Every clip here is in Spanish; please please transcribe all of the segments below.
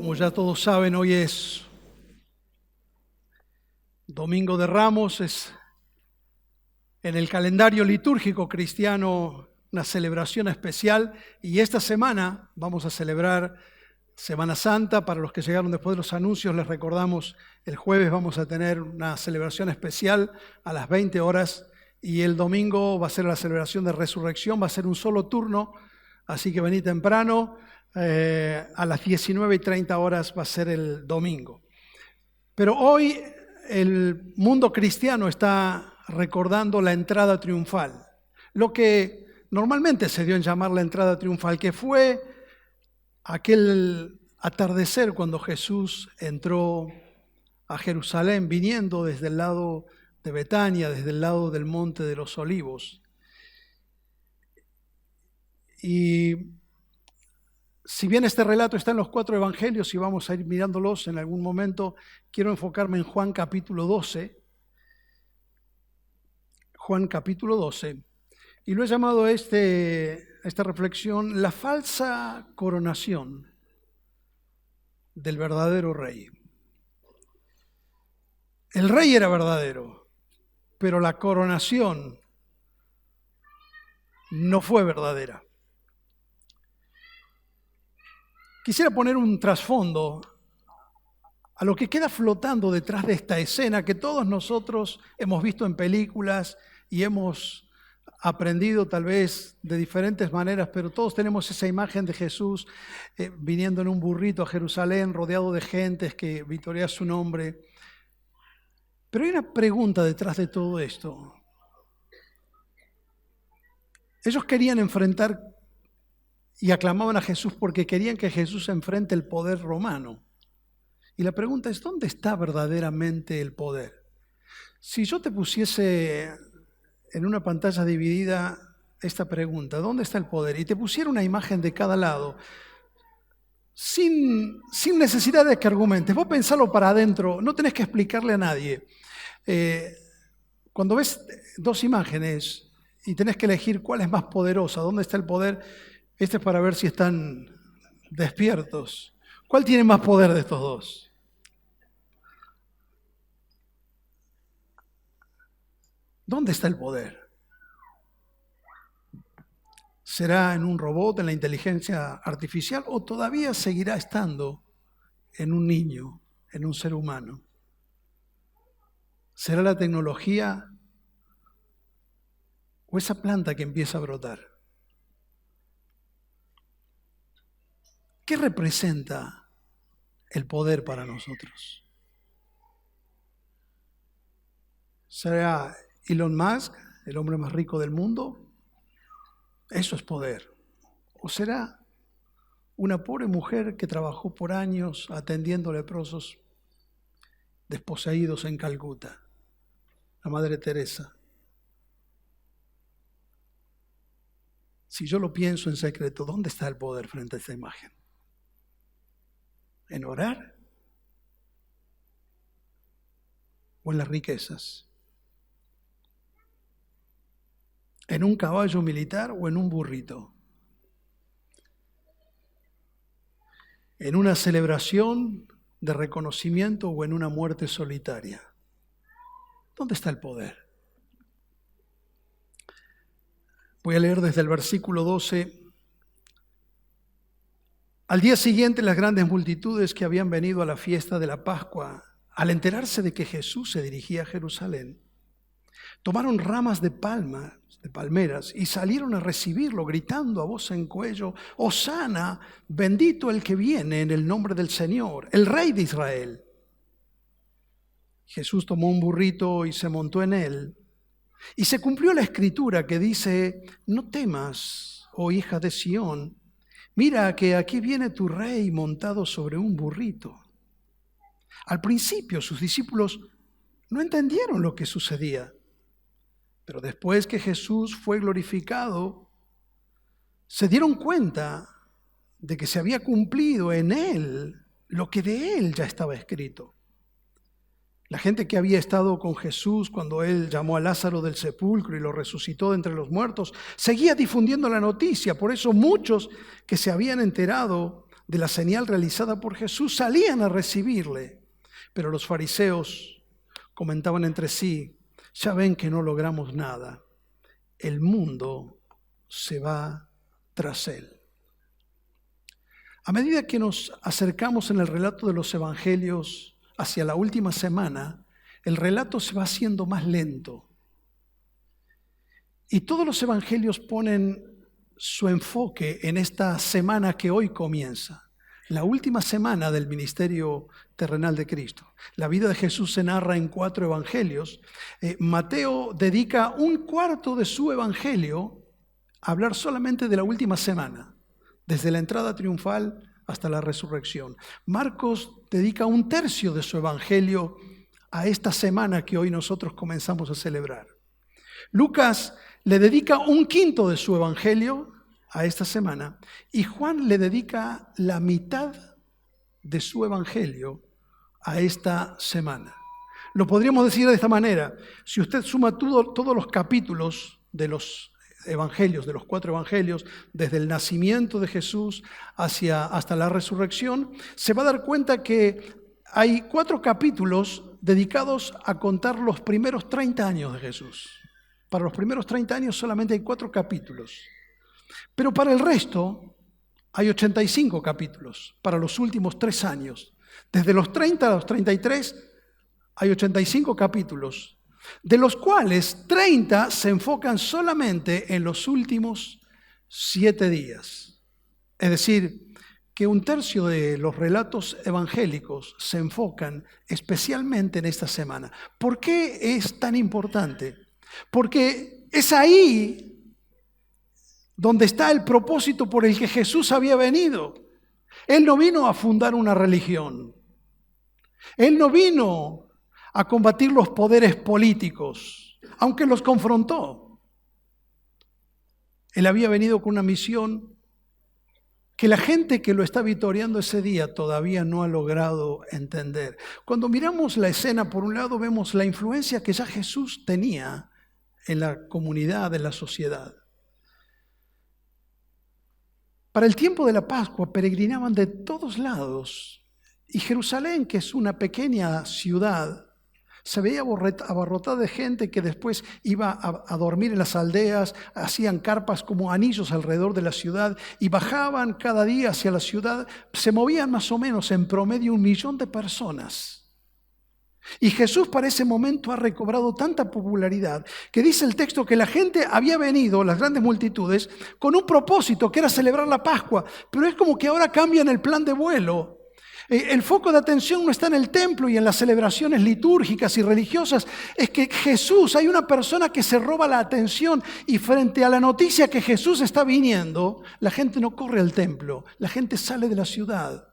Como ya todos saben, hoy es Domingo de Ramos, es en el calendario litúrgico cristiano una celebración especial y esta semana vamos a celebrar Semana Santa. Para los que llegaron después de los anuncios, les recordamos, el jueves vamos a tener una celebración especial a las 20 horas y el domingo va a ser la celebración de Resurrección, va a ser un solo turno, así que vení temprano. A las 19:30 horas va a ser el domingo. Pero hoy el mundo cristiano está recordando la entrada triunfal, lo que normalmente se dio en llamar la entrada triunfal, que fue aquel atardecer cuando Jesús entró a Jerusalén viniendo desde el lado de Betania, desde el lado del Monte de los Olivos. Y si bien este relato está en los 4 evangelios y vamos a ir mirándolos en algún momento, quiero enfocarme en Juan capítulo 12. Juan capítulo 12. Y lo he llamado esta reflexión, la falsa coronación del verdadero rey. El rey era verdadero, pero la coronación no fue verdadera. Quisiera poner un trasfondo a lo que queda flotando detrás de esta escena que todos nosotros hemos visto en películas y hemos aprendido tal vez de diferentes maneras, pero todos tenemos esa imagen de Jesús viniendo en un burrito a Jerusalén, rodeado de gentes que vitorean su nombre. Pero hay una pregunta detrás de todo esto. Ellos querían enfrentar y aclamaban a Jesús porque querían que Jesús enfrente el poder romano. Y la pregunta es, ¿dónde está verdaderamente el poder? Si yo te pusiese en una pantalla dividida esta pregunta, ¿dónde está el poder? Y te pusiera una imagen de cada lado, sin necesidad de que argumentes, vos pensalo para adentro, no tenés que explicarle a nadie. Cuando ves dos imágenes y tenés que elegir cuál es más poderosa, ¿dónde está el poder? Este es para ver si están despiertos. ¿Cuál tiene más poder de estos dos? ¿Dónde está el poder? ¿Será en un robot, en la inteligencia artificial, o todavía seguirá estando en un niño, en un ser humano? ¿Será la tecnología o esa planta que empieza a brotar? ¿Qué representa el poder para nosotros? ¿Será Elon Musk, el hombre más rico del mundo? Eso es poder. ¿O será una pobre mujer que trabajó por años atendiendo leprosos desposeídos en Calcuta, la Madre Teresa? Si yo lo pienso en secreto, ¿dónde está el poder frente a esta imagen? ¿En orar? ¿O en las riquezas? ¿En un caballo militar o en un burrito? ¿En una celebración de reconocimiento o en una muerte solitaria? ¿Dónde está el poder? Voy a leer desde el versículo 12. Al día siguiente, las grandes multitudes que habían venido a la fiesta de la Pascua, al enterarse de que Jesús se dirigía a Jerusalén, tomaron ramas de palmeras, y salieron a recibirlo, gritando a voz en cuello: «Hosana, bendito el que viene en el nombre del Señor, el Rey de Israel». Jesús tomó un burrito y se montó en él. Y se cumplió la escritura que dice: «No temas, oh hija de Sión, mira que aquí viene tu rey montado sobre un burrito». Al principio sus discípulos no entendieron lo que sucedía, pero después que Jesús fue glorificado, se dieron cuenta de que se había cumplido en él lo que de él ya estaba escrito. La gente que había estado con Jesús cuando él llamó a Lázaro del sepulcro y lo resucitó de entre los muertos, seguía difundiendo la noticia. Por eso muchos que se habían enterado de la señal realizada por Jesús, salían a recibirle. Pero los fariseos comentaban entre sí: ya ven que no logramos nada. El mundo se va tras él. A medida que nos acercamos en el relato de los evangelios hacia la última semana, el relato se va haciendo más lento. Y todos los evangelios ponen su enfoque en esta semana que hoy comienza, la última semana del ministerio terrenal de Cristo. La vida de Jesús se narra en 4 evangelios. Mateo dedica un cuarto de su evangelio a hablar solamente de la última semana, desde la entrada triunfal hasta la resurrección. Marcos dedica un tercio de su evangelio a esta semana que hoy nosotros comenzamos a celebrar. Lucas le dedica un quinto de su evangelio a esta semana y Juan le dedica la mitad de su evangelio a esta semana. Lo podríamos decir de esta manera: si usted suma todos los capítulos de los evangelios, de los 4 evangelios, desde el nacimiento de Jesús hasta la resurrección, se va a dar cuenta que hay 4 capítulos dedicados a contar los primeros 30 años de Jesús. Para los primeros 30 años solamente hay 4 capítulos. Pero para el resto hay 85 capítulos, para los últimos 3 años. Desde los 30 a los 33 hay 85 capítulos, de los cuales 30 se enfocan solamente en los últimos 7 días. Es decir, que un tercio de los relatos evangélicos se enfocan especialmente en esta semana. ¿Por qué es tan importante? Porque es ahí donde está el propósito por el que Jesús había venido. Él no vino a fundar una religión. Él no vino a combatir los poderes políticos, aunque los confrontó. Él había venido con una misión que la gente que lo está vitoreando ese día todavía no ha logrado entender. Cuando miramos la escena, por un lado vemos la influencia que ya Jesús tenía en la comunidad, en la sociedad. Para el tiempo de la Pascua peregrinaban de todos lados y Jerusalén, que es una pequeña ciudad, se veía abarrotada de gente que después iba a dormir en las aldeas, hacían carpas como anillos alrededor de la ciudad y bajaban cada día hacia la ciudad. Se movían más o menos en promedio 1 millón de personas. Y Jesús para ese momento ha recobrado tanta popularidad que dice el texto que la gente había venido, las grandes multitudes, con un propósito que era celebrar la Pascua. Pero es como que ahora cambian el plan de vuelo. El foco de atención no está en el templo y en las celebraciones litúrgicas y religiosas. Es que Jesús, hay una persona que se roba la atención y frente a la noticia que Jesús está viniendo, la gente no corre al templo, la gente sale de la ciudad.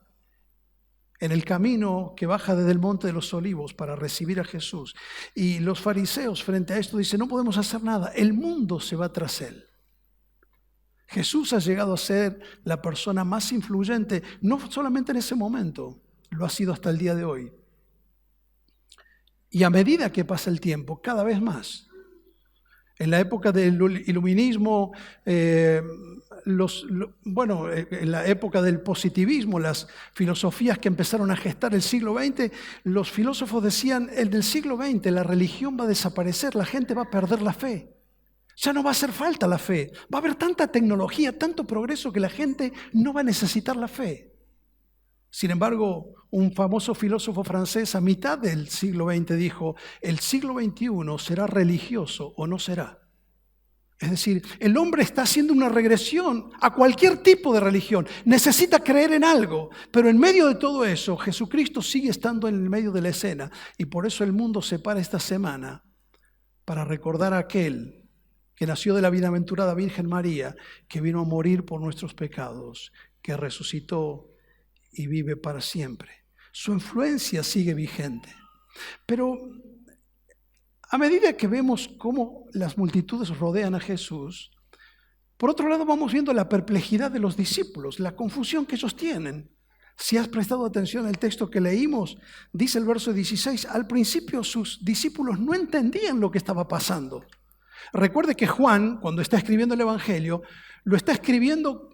En el camino que baja desde el Monte de los Olivos para recibir a Jesús. Y los fariseos frente a esto dicen: no podemos hacer nada, el mundo se va tras él. Jesús ha llegado a ser la persona más influyente, no solamente en ese momento, lo ha sido hasta el día de hoy. Y a medida que pasa el tiempo, cada vez más. En la época del iluminismo, en la época del positivismo, las filosofías que empezaron a gestar el siglo XX, los filósofos decían: en el siglo XX la religión va a desaparecer, la gente va a perder la fe. Ya no va a hacer falta la fe. Va a haber tanta tecnología, tanto progreso que la gente no va a necesitar la fe. Sin embargo, un famoso filósofo francés a mitad del siglo XX dijo: el siglo XXI será religioso o no será. Es decir, el hombre está haciendo una regresión a cualquier tipo de religión. Necesita creer en algo, pero en medio de todo eso, Jesucristo sigue estando en el medio de la escena. Y por eso el mundo se para esta semana para recordar a aquel que nació de la bienaventurada Virgen María, que vino a morir por nuestros pecados, que resucitó y vive para siempre. Su influencia sigue vigente. Pero a medida que vemos cómo las multitudes rodean a Jesús, por otro lado vamos viendo la perplejidad de los discípulos, la confusión que ellos tienen. Si has prestado atención al texto que leímos, dice el verso 16, al principio sus discípulos no entendían lo que estaba pasando. Recuerde que Juan, cuando está escribiendo el Evangelio, lo está escribiendo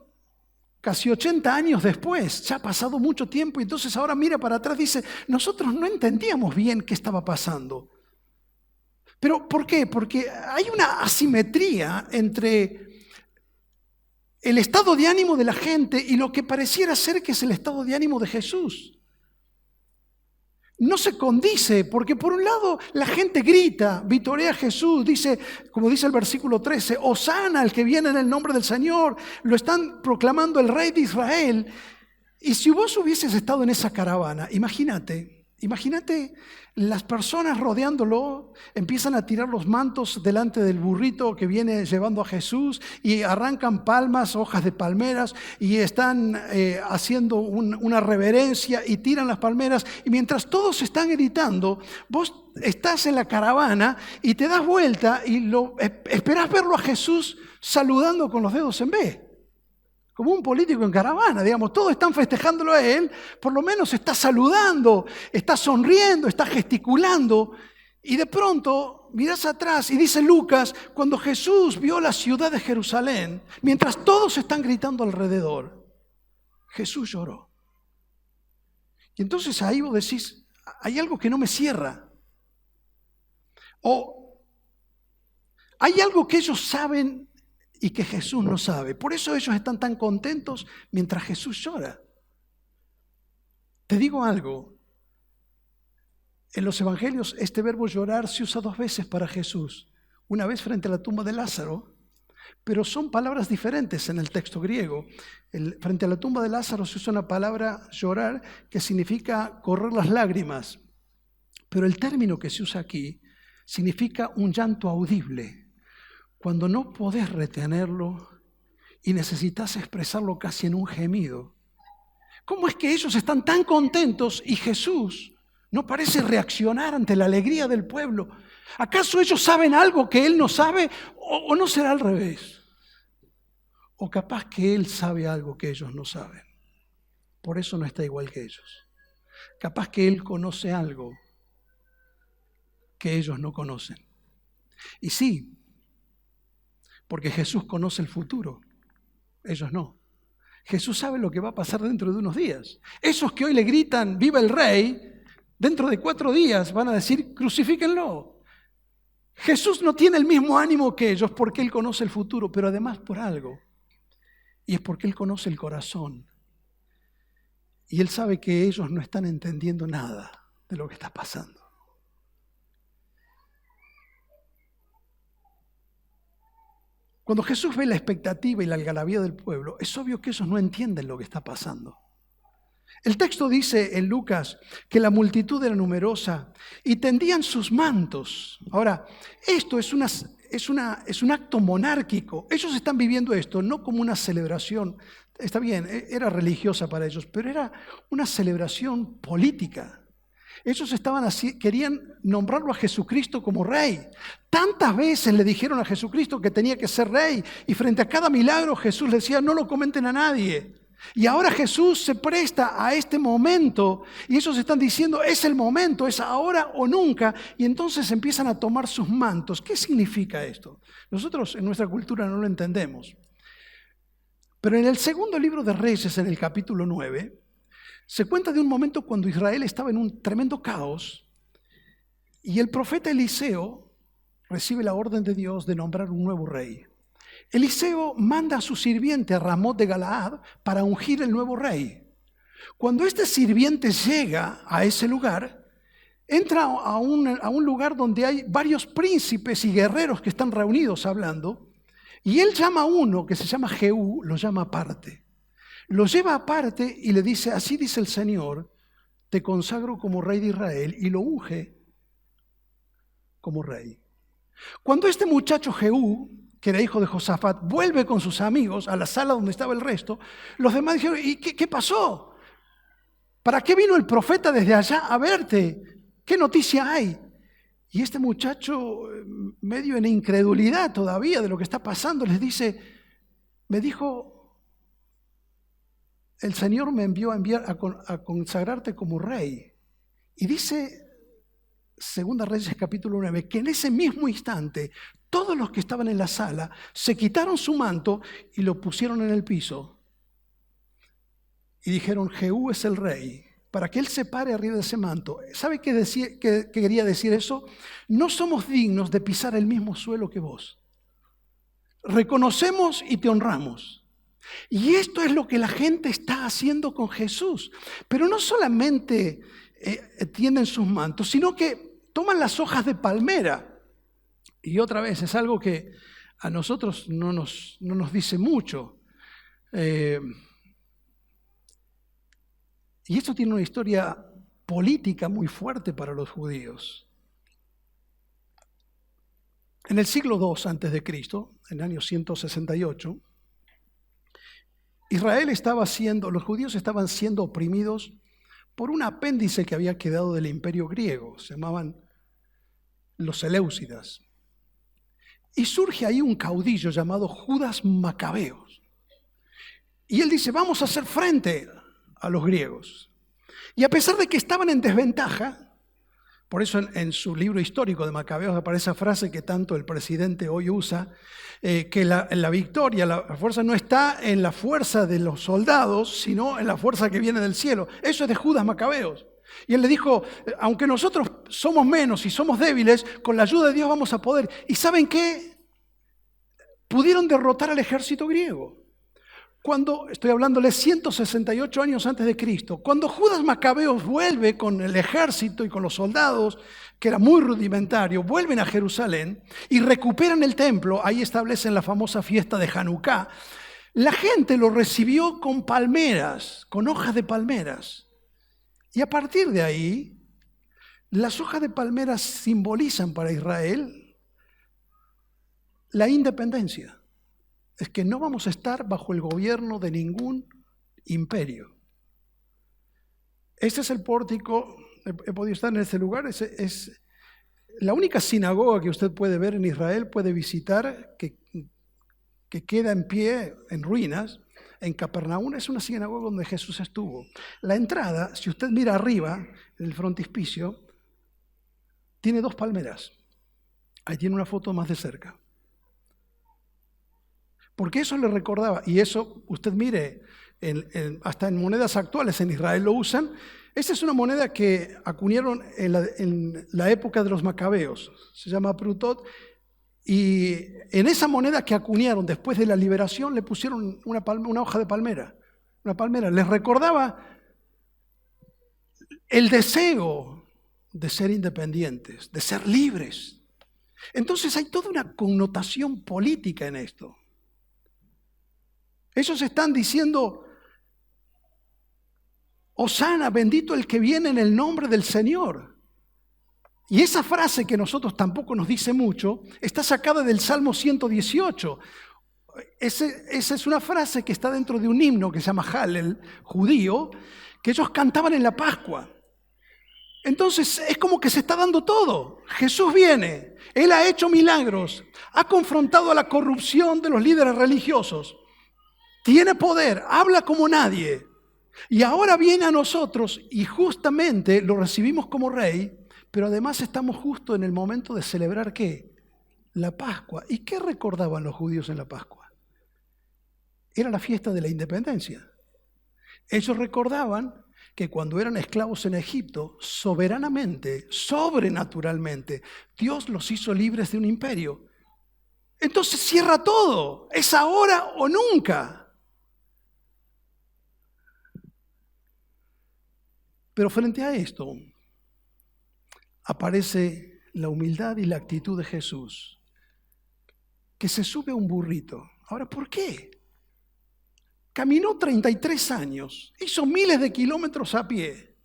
casi 80 años después, ya ha pasado mucho tiempo, y entonces ahora mira para atrás y dice, nosotros no entendíamos bien qué estaba pasando. ¿Pero por qué? Porque hay una asimetría entre el estado de ánimo de la gente y lo que pareciera ser que es el estado de ánimo de Jesús. No se condice, porque por un lado la gente grita, vitorea a Jesús, dice, como dice el versículo 13, Hosana al que viene en el nombre del Señor, lo están proclamando el Rey de Israel. Y si vos hubieses estado en esa caravana, imagínate las personas rodeándolo, empiezan a tirar los mantos delante del burrito que viene llevando a Jesús y arrancan palmas, hojas de palmeras y están haciendo una reverencia y tiran las palmeras, y mientras todos están gritando, vos estás en la caravana y te das vuelta y esperás verlo a Jesús saludando con los dedos en B. Como un político en caravana, digamos, todos están festejándolo a él, por lo menos está saludando, está sonriendo, está gesticulando, y de pronto mirás atrás y dice Lucas, cuando Jesús vio la ciudad de Jerusalén, mientras todos están gritando alrededor, Jesús lloró. Y entonces ahí vos decís, hay algo que no me cierra. O hay algo que ellos saben y que Jesús no sabe. Por eso ellos están tan contentos mientras Jesús llora. Te digo algo. En los evangelios este verbo llorar se usa 2 veces para Jesús. Una vez frente a la tumba de Lázaro, pero son palabras diferentes en el texto griego. Frente a la tumba de Lázaro se usa una palabra llorar que significa correr las lágrimas. Pero el término que se usa aquí significa un llanto audible. Cuando no podés retenerlo y necesitas expresarlo casi en un gemido. ¿Cómo es que ellos están tan contentos y Jesús no parece reaccionar ante la alegría del pueblo? ¿Acaso ellos saben algo que Él no sabe o no será al revés? O capaz que Él sabe algo que ellos no saben. Por eso no está igual que ellos. Capaz que Él conoce algo que ellos no conocen. Y sí, porque Jesús conoce el futuro, ellos no. Jesús sabe lo que va a pasar dentro de unos días. Esos que hoy le gritan, ¡viva el Rey!, dentro de 4 días van a decir, crucifíquenlo. Jesús no tiene el mismo ánimo que ellos porque Él conoce el futuro, pero además por algo. Y es porque Él conoce el corazón. Y Él sabe que ellos no están entendiendo nada de lo que está pasando. Cuando Jesús ve la expectativa y la algarabía del pueblo, es obvio que ellos no entienden lo que está pasando. El texto dice en Lucas que la multitud era numerosa y tendían sus mantos. Ahora, esto es un acto monárquico. Ellos están viviendo esto no como una celebración, está bien, era religiosa para ellos, pero era una celebración política. Ellos estaban así, querían nombrarlo a Jesucristo como rey. Tantas veces le dijeron a Jesucristo que tenía que ser rey, y frente a cada milagro Jesús le decía, no lo comenten a nadie. Y ahora Jesús se presta a este momento, y ellos están diciendo, es el momento, es ahora o nunca, y entonces empiezan a tomar sus mantos. ¿Qué significa esto? Nosotros en nuestra cultura no lo entendemos. Pero en el segundo libro de Reyes, en el capítulo 9, se cuenta de un momento cuando Israel estaba en un tremendo caos y el profeta Eliseo recibe la orden de Dios de nombrar un nuevo rey. Eliseo manda a su sirviente a Ramot de Galaad para ungir el nuevo rey. Cuando este sirviente llega a ese lugar, entra a un lugar donde hay varios príncipes y guerreros que están reunidos hablando, y él llama a uno que se llama Jehú, lo llama aparte. Lo lleva aparte y le dice, así dice el Señor, te consagro como rey de Israel, y lo unge como rey. Cuando este muchacho Jehú, que era hijo de Josafat, vuelve con sus amigos a la sala donde estaba el resto, los demás dijeron, ¿y qué pasó? ¿Para qué vino el profeta desde allá a verte? ¿Qué noticia hay? Y este muchacho, medio en incredulidad todavía de lo que está pasando, les dice, me dijo, el Señor me envió a consagrarte como rey. Y dice, 2 Reyes capítulo 9, que en ese mismo instante, todos los que estaban en la sala se quitaron su manto y lo pusieron en el piso y dijeron, Jehú es el rey, para que él se pare arriba de ese manto. ¿Sabe qué quería decir eso? No somos dignos de pisar el mismo suelo que vos. Reconocemos y te honramos. Y esto es lo que la gente está haciendo con Jesús. Pero no solamente tienden sus mantos, sino que toman las hojas de palmera. Y otra vez, es algo que a nosotros no nos dice mucho. Y esto tiene una historia política muy fuerte para los judíos. En el siglo II a.C., en el año 168, los judíos estaban siendo oprimidos por un apéndice que había quedado del imperio griego, se llamaban los Seleucidas. Y surge ahí un caudillo llamado Judas Macabeos. Y él dice, vamos a hacer frente a los griegos. Y a pesar de que estaban en desventaja, por eso en su libro histórico de Macabeos aparece esa frase que tanto el presidente hoy usa, que la victoria, la fuerza no está en la fuerza de los soldados, sino en la fuerza que viene del cielo. Eso es de Judas Macabeos. Y él le dijo, aunque nosotros somos menos y somos débiles, con la ayuda de Dios vamos a poder. ¿Y saben qué? Pudieron derrotar al ejército griego. Estoy hablándoles 168 años antes de Cristo, cuando Judas Macabeos vuelve con el ejército y con los soldados, que era muy rudimentario, vuelven a Jerusalén y recuperan el templo, ahí establecen la famosa fiesta de Hanukkah, la gente lo recibió con palmeras, con hojas de palmeras. Y a partir de ahí, las hojas de palmeras simbolizan para Israel la independencia. Es que no vamos a estar bajo el gobierno de ningún imperio. Este es el pórtico, he podido estar en este lugar, es la única sinagoga que usted puede ver en Israel, puede visitar, que queda en pie, en ruinas, en Capernaum, es una sinagoga donde Jesús estuvo. La entrada, si usted mira arriba, en el frontispicio, tiene 2 palmeras. Ahí tiene una foto más de cerca. Porque eso le recordaba, y eso usted mire, hasta en monedas actuales en Israel lo usan. Esta es una moneda que acuñaron en la época de los macabeos, se llama prutot, y en esa moneda que acuñaron después de la liberación le pusieron una hoja de palmera, una palmera. Les recordaba el deseo de ser independientes, de ser libres. Entonces hay toda una connotación política en esto. Ellos están diciendo, Hosana, bendito el que viene en el nombre del Señor. Y esa frase que a nosotros tampoco nos dice mucho, está sacada del Salmo 118. Esa es una frase que está dentro de un himno que se llama Hallel, judío, que ellos cantaban en la Pascua. Entonces es como que se está dando todo. Jesús viene, Él ha hecho milagros, ha confrontado a la corrupción de los líderes religiosos. Tiene poder, habla como nadie. Y ahora viene a nosotros y justamente lo recibimos como rey, pero además estamos justo en el momento de celebrar ¿qué? La Pascua. ¿Y qué recordaban los judíos en la Pascua? Era la fiesta de la independencia. Ellos recordaban que cuando eran esclavos en Egipto, soberanamente, sobrenaturalmente, Dios los hizo libres de un imperio. Entonces cierra todo, es ahora o nunca. Pero frente a esto, aparece la humildad y la actitud de Jesús, que se sube a un burrito. Ahora, ¿por qué? Caminó 33 años, hizo miles de kilómetros a pie.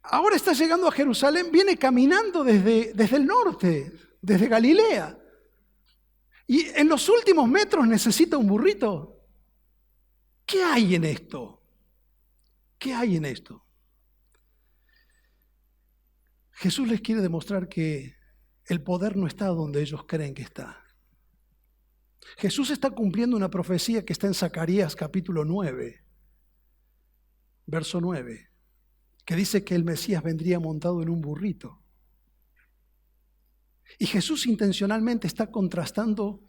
Ahora está llegando a Jerusalén, viene caminando desde el norte, desde Galilea. Y en los últimos metros necesita un burrito. ¿Qué hay en esto? ¿Qué hay en esto? Jesús les quiere demostrar que el poder no está donde ellos creen que está. Jesús está cumpliendo una profecía que está en Zacarías capítulo 9, verso 9, que dice que el Mesías vendría montado en un burrito. Y Jesús intencionalmente está contrastando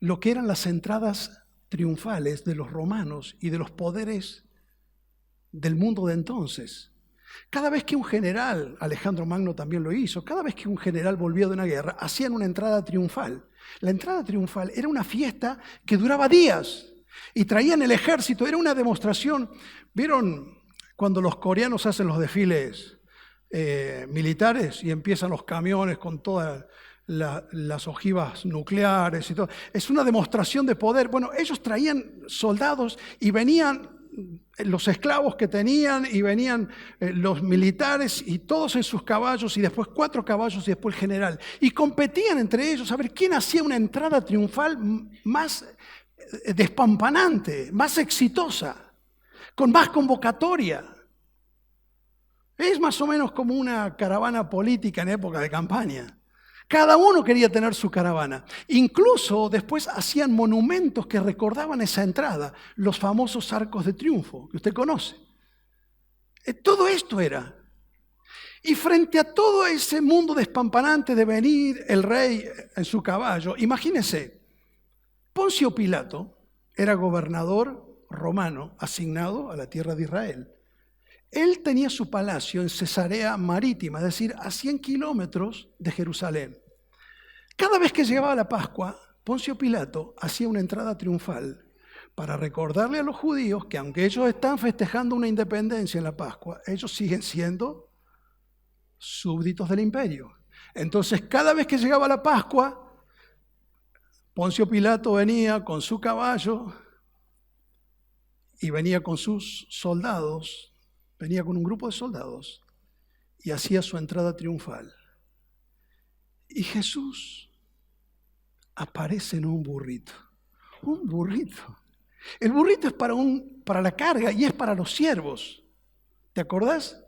lo que eran las entradas triunfales de los romanos y de los poderes del mundo de entonces. Cada vez que un general, Alejandro Magno también lo hizo, cada vez que un general volvía de una guerra, hacían una entrada triunfal. La entrada triunfal era una fiesta que duraba días y traían el ejército, era una demostración. ¿Vieron cuando los coreanos hacen los desfiles militares y empiezan los camiones con todas las ojivas nucleares y todo? Es una demostración de poder. Bueno, ellos traían soldados y venían los esclavos que tenían y venían los militares y todos en sus caballos y después 4 caballos y después el general. Y competían entre ellos a ver quién hacía una entrada triunfal más despampanante, más exitosa, con más convocatoria. Es más o menos como una caravana política en época de campaña. Cada uno quería tener su caravana. Incluso después hacían monumentos que recordaban esa entrada, los famosos arcos de triunfo, que usted conoce. Todo esto era. Y frente a todo ese mundo despampanante de venir el rey en su caballo, imagínense, Poncio Pilato era gobernador romano asignado a la tierra de Israel. Él tenía su palacio en Cesarea Marítima, es decir, a 100 kilómetros de Jerusalén. Cada vez que llegaba la Pascua, Poncio Pilato hacía una entrada triunfal para recordarle a los judíos que aunque ellos están festejando una independencia en la Pascua, ellos siguen siendo súbditos del imperio. Entonces, cada vez que llegaba la Pascua, Poncio Pilato venía con su caballo y venía con sus soldados, venía con un grupo de soldados y hacía su entrada triunfal. Y Jesús aparece en un burrito. Un burrito. El burrito es para la carga y es para los siervos. ¿Te acordás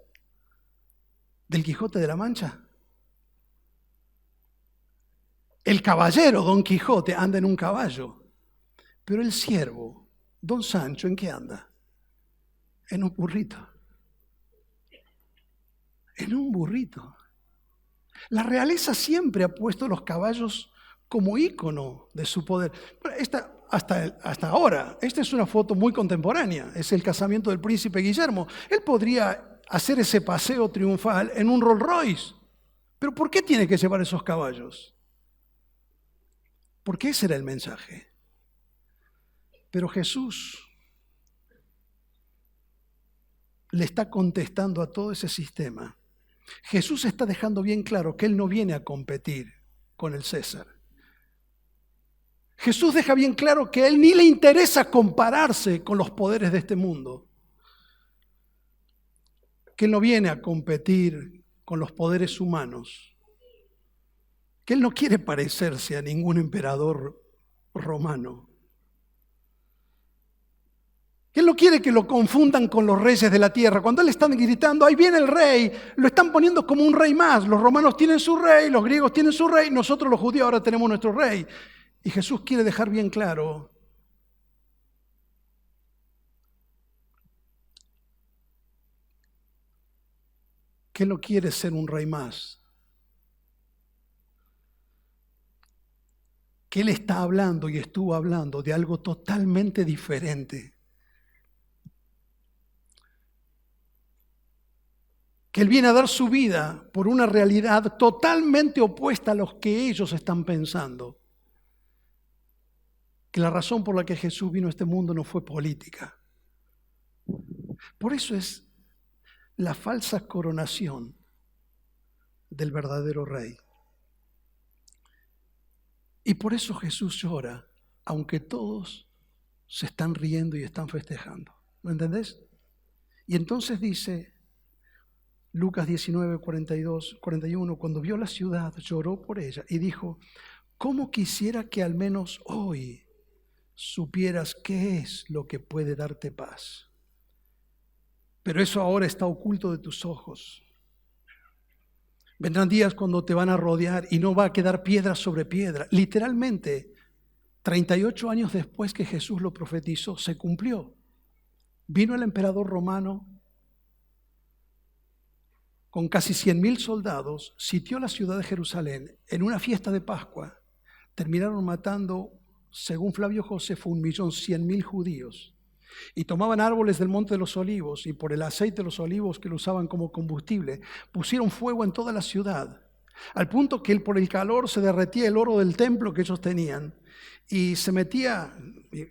del Quijote de la Mancha? El caballero, Don Quijote, anda en un caballo. Pero el siervo, Don Sancho, ¿en qué anda? En un burrito. En un burrito. La realeza siempre ha puesto los caballos como ícono de su poder. Hasta ahora, esta es una foto muy contemporánea, es el casamiento del príncipe Guillermo. Él podría hacer ese paseo triunfal en un Rolls Royce, pero ¿por qué tiene que llevar esos caballos? Porque ese era el mensaje. Pero Jesús le está contestando a todo ese sistema. Jesús está dejando bien claro que Él no viene a competir con el César. Jesús deja bien claro que a Él ni le interesa compararse con los poderes de este mundo. Que Él no viene a competir con los poderes humanos. Que Él no quiere parecerse a ningún emperador romano. Que Él no quiere que lo confundan con los reyes de la tierra. Cuando Él está gritando, ahí viene el rey, lo están poniendo como un rey más. Los romanos tienen su rey, los griegos tienen su rey, nosotros los judíos ahora tenemos nuestro rey. Y Jesús quiere dejar bien claro que Él no quiere ser un rey más. Que Él está hablando y estuvo hablando de algo totalmente diferente. Que Él viene a dar su vida por una realidad totalmente opuesta a los que ellos están pensando. Que la razón por la que Jesús vino a este mundo no fue política. Por eso es la falsa coronación del verdadero rey. Y por eso Jesús llora, aunque todos se están riendo y están festejando. ¿Lo entendés? Y entonces dice Lucas 19, 42, 41, cuando vio la ciudad, lloró por ella y dijo, ¿cómo quisiera que al menos hoy supieras qué es lo que puede darte paz? Pero eso ahora está oculto de tus ojos. Vendrán días cuando te van a rodear y no va a quedar piedra sobre piedra. Literalmente, 38 años después que Jesús lo profetizó, se cumplió. Vino el emperador romano con casi 100,000 soldados, sitió la ciudad de Jerusalén en una fiesta de Pascua. Terminaron matando según Flavio Josefo, 1.100.000 judíos. Y tomaban árboles del monte de los olivos y por el aceite de los olivos que lo usaban como combustible, pusieron fuego en toda la ciudad, al punto que por el calor se derretía el oro del templo que ellos tenían y se metía,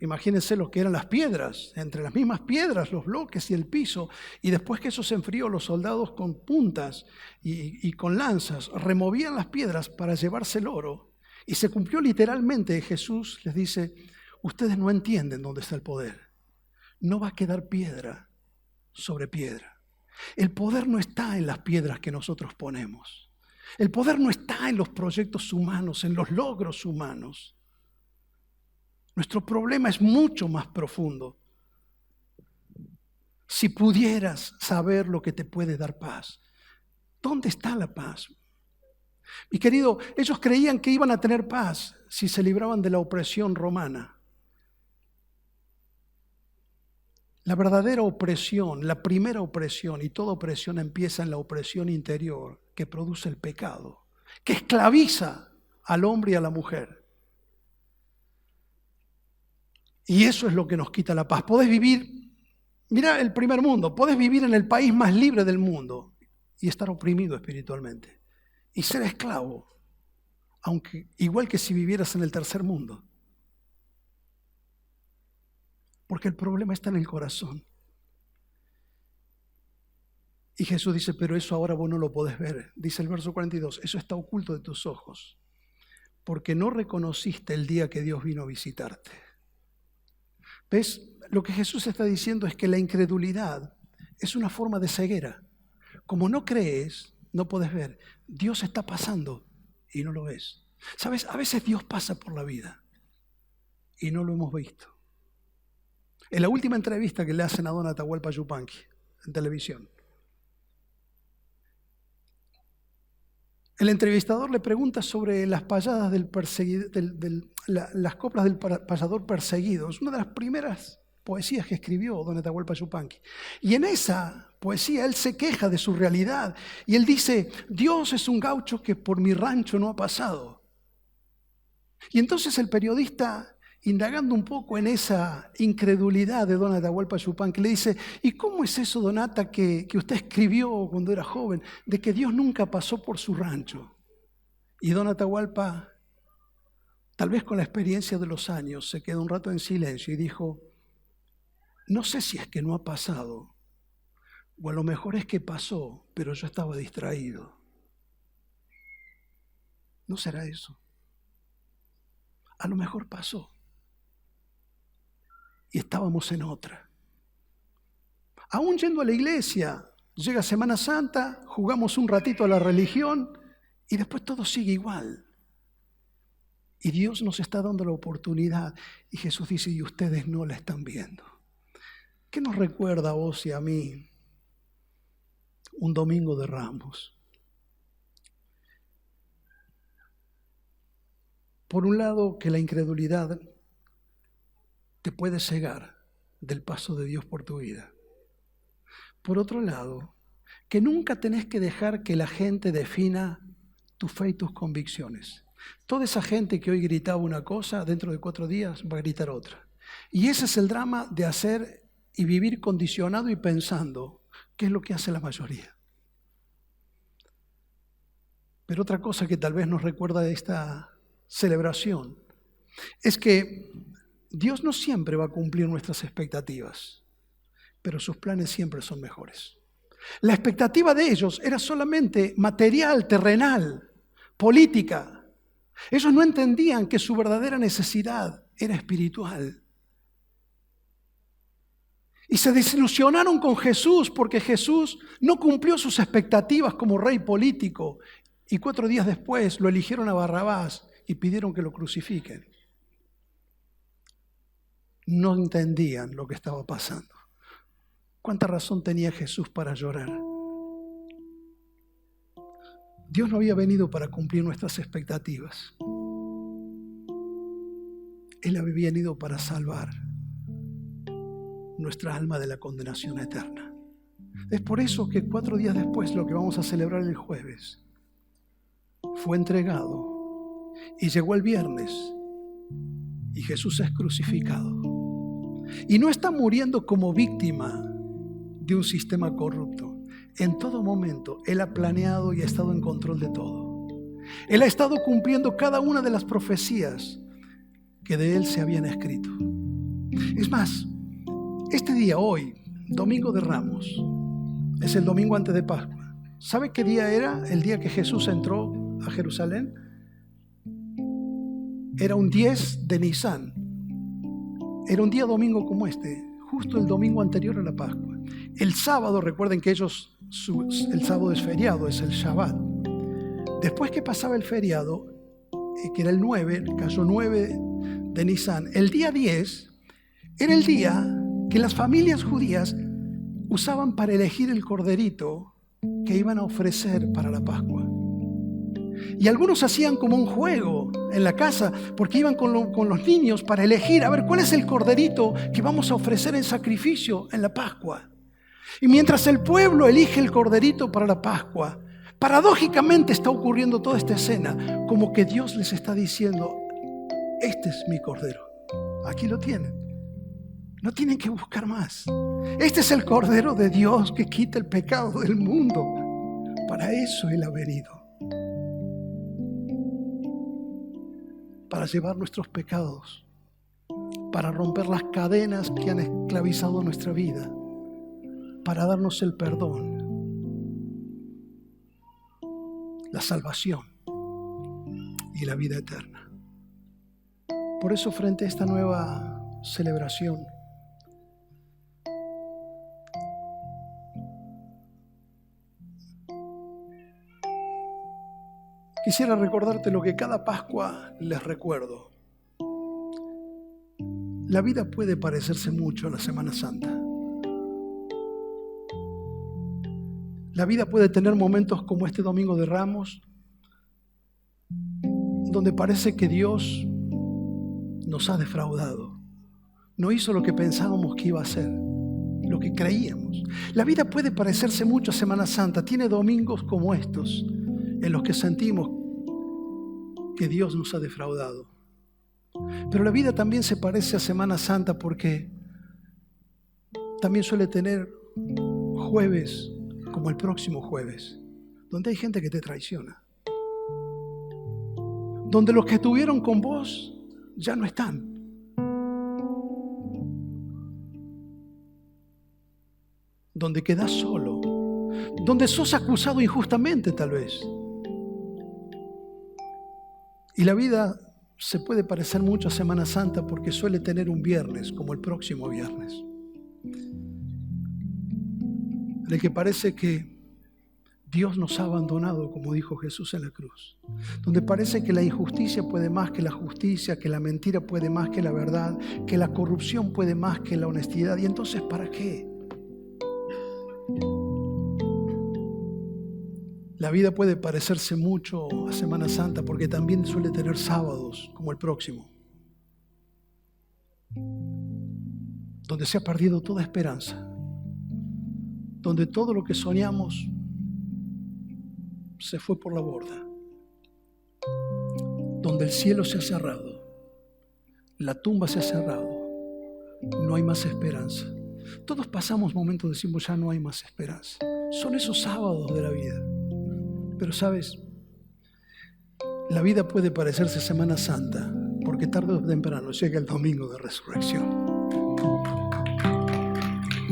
imagínense lo que eran las piedras, entre las mismas piedras, los bloques y el piso, y después que eso se enfrió, los soldados con puntas y con lanzas removían las piedras para llevarse el oro. Y se cumplió literalmente. Jesús les dice: ustedes no entienden dónde está el poder. No va a quedar piedra sobre piedra. El poder no está en las piedras que nosotros ponemos. El poder no está en los proyectos humanos, en los logros humanos. Nuestro problema es mucho más profundo. Si pudieras saber lo que te puede dar paz, ¿dónde está la paz? Mi querido, ellos creían que iban a tener paz si se libraban de la opresión romana. La verdadera opresión, la primera opresión, y toda opresión empieza en la opresión interior que produce el pecado, que esclaviza al hombre y a la mujer. Y eso es lo que nos quita la paz. Podés vivir, mira el primer mundo, podés vivir en el país más libre del mundo y estar oprimido espiritualmente y ser esclavo, aunque igual que si vivieras en el tercer mundo. Porque el problema está en el corazón. Y Jesús dice: pero eso ahora vos no lo podés ver. Dice el verso 42, eso está oculto de tus ojos, porque no reconociste el día que Dios vino a visitarte. ¿Ves? Lo que Jesús está diciendo es que la incredulidad es una forma de ceguera. Como no crees, no podés ver. Dios está pasando y no lo ves. ¿Sabes? A veces Dios pasa por la vida y no lo hemos visto. En la última entrevista que le hacen a don Atahualpa Yupanqui en televisión, el entrevistador le pregunta sobre las payadas del perseguido, las coplas del payador perseguido. Es una de las primeras poesías que escribió don Atahualpa Yupanqui. Y en esa poesía él se queja de su realidad y él dice: Dios es un gaucho que por mi rancho no ha pasado. Y entonces el periodista, indagando un poco en esa incredulidad de don Atahualpa Yupanqui, le dice: ¿y cómo es eso, don Ata, que usted escribió cuando era joven, de que Dios nunca pasó por su rancho? Y don Atahualpa, tal vez con la experiencia de los años, se quedó un rato en silencio y dijo: no sé si es que no ha pasado, o a lo mejor es que pasó, pero yo estaba distraído. ¿No será eso? A lo mejor pasó y estábamos en otra. Aún yendo a la iglesia, llega Semana Santa, jugamos un ratito a la religión y después todo sigue igual. Y Dios nos está dando la oportunidad y Jesús dice: y ustedes no la están viendo. ¿Qué nos recuerda a vos y a mí un domingo de Ramos? Por un lado, que la incredulidad te puede cegar del paso de Dios por tu vida. Por otro lado, que nunca tenés que dejar que la gente defina tu fe y tus convicciones. Toda esa gente que hoy gritaba una cosa, dentro de 4 días va a gritar otra. Y ese es el drama de hacer y vivir condicionado y pensando, que es lo que hace la mayoría. Pero otra cosa que tal vez nos recuerda de esta celebración es que Dios no siempre va a cumplir nuestras expectativas, pero sus planes siempre son mejores. La expectativa de ellos era solamente material, terrenal, política. Ellos no entendían que su verdadera necesidad era espiritual. Y se desilusionaron con Jesús porque Jesús no cumplió sus expectativas como rey político. Y 4 días después lo eligieron a Barrabás y pidieron que lo crucifiquen. No entendían lo que estaba pasando. ¿Cuánta razón tenía Jesús para llorar? Dios no había venido para cumplir nuestras expectativas. Él había venido para salvar nuestra alma de la condenación eterna. Es por eso que 4 días después, lo que vamos a celebrar el jueves, fue entregado y llegó el viernes y Jesús es crucificado. Y no está muriendo como víctima de un sistema corrupto. En todo momento Él ha planeado y ha estado en control de todo. Él ha estado cumpliendo cada una de las profecías que de Él se habían escrito. Es más, este día, hoy, Domingo de Ramos, es el domingo antes de Pascua. ¿Sabe qué día era el día que Jesús entró a Jerusalén? Era un 10 de Nisan. Era un día domingo como este, justo el domingo anterior a la Pascua. El sábado, recuerden que el sábado es feriado, es el Shabbat. Después que pasaba el feriado, que era el 9, cayó 9 de Nisan, el día 10 era el día que las familias judías usaban para elegir el corderito que iban a ofrecer para la Pascua. Y algunos hacían como un juego en la casa, porque iban con los niños para elegir, a ver, ¿cuál es el corderito que vamos a ofrecer en sacrificio en la Pascua? Y mientras el pueblo elige el corderito para la Pascua, paradójicamente está ocurriendo toda esta escena, como que Dios les está diciendo: este es mi cordero, aquí lo tienen, no tienen que buscar más. Este es el cordero de Dios que quita el pecado del mundo. Para eso Él ha venido, para llevar nuestros pecados, para romper las cadenas que han esclavizado nuestra vida, para darnos el perdón, la salvación y la vida eterna. Por eso, frente a esta nueva celebración, quisiera recordarte lo que cada Pascua les recuerdo. La vida puede parecerse mucho a la Semana Santa. La vida puede tener momentos como este Domingo de Ramos, donde parece que Dios nos ha defraudado. No hizo lo que pensábamos que iba a hacer, lo que creíamos. La vida puede parecerse mucho a Semana Santa. Tiene domingos como estos, en los que sentimos que Dios nos ha defraudado. Pero la vida también se parece a Semana Santa, porque también suele tener jueves como el próximo jueves, donde hay gente que te traiciona, donde los que estuvieron con vos ya no están, donde quedás solo, donde sos acusado injustamente tal vez. Y la vida se puede parecer mucho a Semana Santa, porque suele tener un viernes como el próximo viernes, en el que parece que Dios nos ha abandonado, como dijo Jesús en la cruz, donde parece que la injusticia puede más que la justicia, que la mentira puede más que la verdad, que la corrupción puede más que la honestidad. Y entonces, ¿para qué? La vida puede parecerse mucho a Semana Santa, porque también suele tener sábados como el próximo, donde se ha perdido toda esperanza, donde todo lo que soñamos se fue por la borda, donde el cielo se ha cerrado, la tumba se ha cerrado, no hay más esperanza. Todos pasamos momentos, decimos, ya no hay más esperanza. Son esos sábados de la vida. Pero sabes, la vida puede parecerse Semana Santa, porque tarde o temprano llega el domingo de resurrección.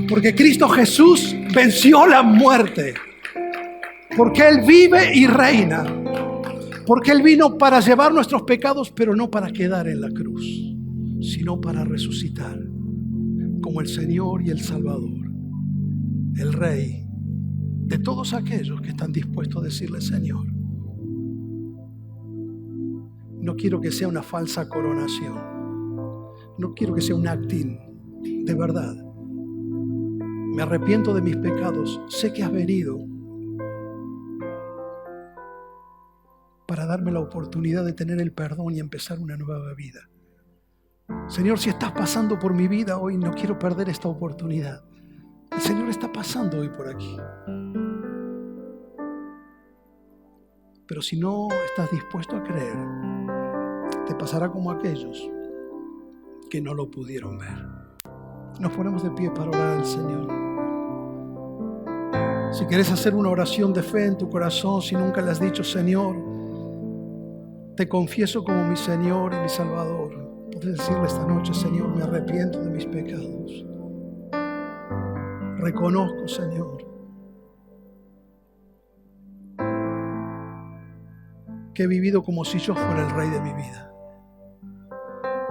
Porque Cristo Jesús venció la muerte, porque Él vive y reina, porque Él vino para llevar nuestros pecados, pero no para quedar en la cruz, sino para resucitar como el Señor y el Salvador, el Rey de todos aquellos que están dispuestos a decirle: Señor. No quiero que sea una falsa coronación, no quiero que sea un acting, de verdad. Me arrepiento de mis pecados, sé que has venido para darme la oportunidad de tener el perdón y empezar una nueva vida. Señor, si estás pasando por mi vida hoy, no quiero perder esta oportunidad. El Señor está pasando hoy por aquí. Pero si no estás dispuesto a creer, te pasará como aquellos que no lo pudieron ver. Nos ponemos de pie para orar al Señor. Si quieres hacer una oración de fe en tu corazón, si nunca le has dicho: Señor, te confieso como mi Señor y mi Salvador, puedes decirle esta noche: Señor, me arrepiento de mis pecados. Reconozco, Señor, que he vivido como si yo fuera el rey de mi vida.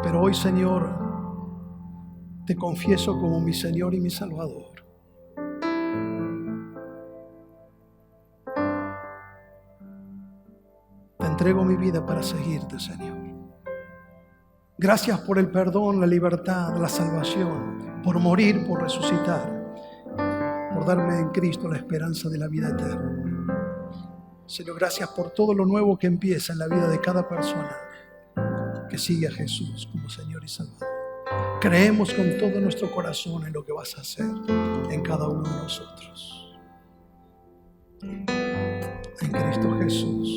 Pero hoy, Señor, te confieso como mi Señor y mi Salvador. Te entrego mi vida para seguirte, Señor. Gracias por el perdón, la libertad, la salvación, por morir, por resucitar, por darme en Cristo la esperanza de la vida eterna. Señor, gracias por todo lo nuevo que empieza en la vida de cada persona que sigue a Jesús como Señor y Salvador. Creemos con todo nuestro corazón en lo que vas a hacer en cada uno de nosotros. En Cristo Jesús.